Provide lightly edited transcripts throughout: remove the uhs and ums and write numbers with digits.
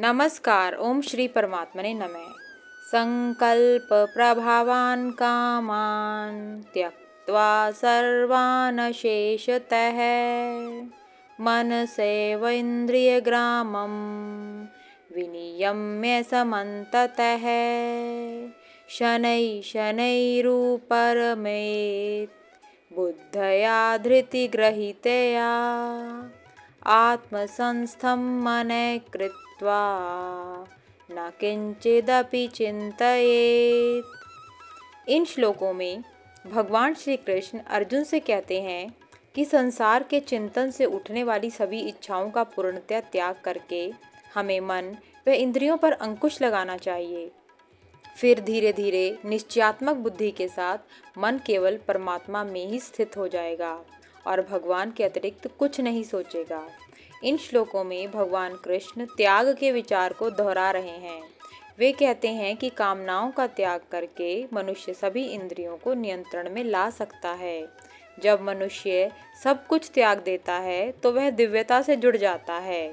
नमस्कार। ओम श्री परमात्मने नमः। संकल्प प्रभावान कामान त्यक्त्वा सर्वान् शेषतः मनसेवेन्द्रियग्रामं विनियम्य समन्ततः शनैः शनैरुपरमेत् बुद्धया धृतिग्रहीतया आत्मसंस्थं मनः कृत्वा न किंचिदपि चिंतयेत्। इन श्लोकों में भगवान श्री कृष्ण अर्जुन से कहते हैं कि संसार के चिंतन से उठने वाली सभी इच्छाओं का पूर्णतः त्याग करके हमें मन व इंद्रियों पर अंकुश लगाना चाहिए। फिर धीरे धीरे निश्चयात्मक बुद्धि के साथ मन केवल परमात्मा में ही स्थित हो जाएगा और भगवान के अतिरिक्त कुछ नहीं सोचेगा। इन श्लोकों में भगवान कृष्ण त्याग के विचार को दोहरा रहे हैं। वे कहते हैं कि कामनाओं का त्याग करके मनुष्य सभी इंद्रियों को नियंत्रण में ला सकता है। जब मनुष्य सब कुछ त्याग देता है तो वह दिव्यता से जुड़ जाता है।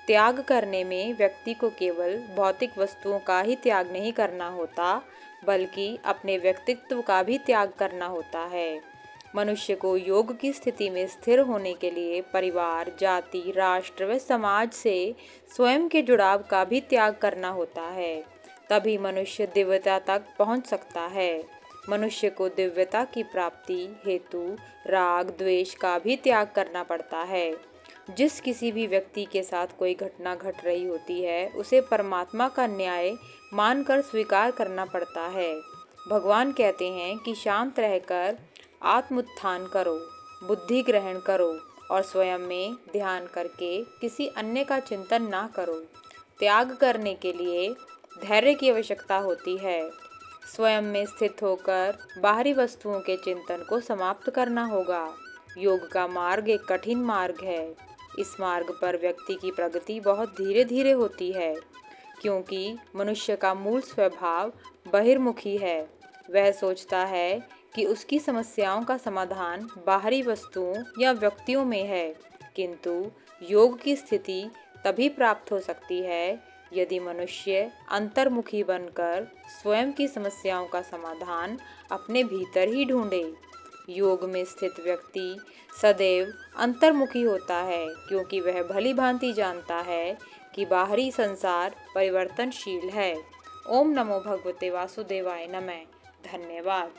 त्याग करने में व्यक्ति को केवल भौतिक वस्तुओं का ही त्याग नहीं करना होता, बल्कि अपने व्यक्तित्व का भी त्याग करना होता है। मनुष्य को योग की स्थिति में स्थिर होने के लिए परिवार, जाति, राष्ट्र व समाज से स्वयं के जुड़ाव का भी त्याग करना होता है। तभी मनुष्य दिव्यता तक पहुंच सकता है। मनुष्य को दिव्यता की प्राप्ति हेतु राग, द्वेष का भी त्याग करना पड़ता है। जिस किसी भी व्यक्ति के साथ कोई घटना घट रही होती है, उसे परमात्मा का न्याय मानकर स्वीकार करना पड़ता है। भगवान कहते हैं कि शांत रहकर आत्मोत्थान करो, बुद्धि ग्रहण करो और स्वयं में ध्यान करके किसी अन्य का चिंतन ना करो। त्याग करने के लिए धैर्य की आवश्यकता होती है। स्वयं में स्थित होकर बाहरी वस्तुओं के चिंतन को समाप्त करना होगा। योग का मार्ग एक कठिन मार्ग है। इस मार्ग पर व्यक्ति की प्रगति बहुत धीरे धीरे होती है, क्योंकि मनुष्य का मूल स्वभाव बहिर्मुखी है। वह सोचता है कि उसकी समस्याओं का समाधान बाहरी वस्तुओं या व्यक्तियों में है, किंतु योग की स्थिति तभी प्राप्त हो सकती है यदि मनुष्य अंतर्मुखी बनकर स्वयं की समस्याओं का समाधान अपने भीतर ही ढूंढे। योग में स्थित व्यक्ति सदैव अंतर्मुखी होता है, क्योंकि वह भली भांति जानता है कि बाहरी संसार परिवर्तनशील है। ओम नमो भगवते वासुदेवाय नमः। धन्यवाद।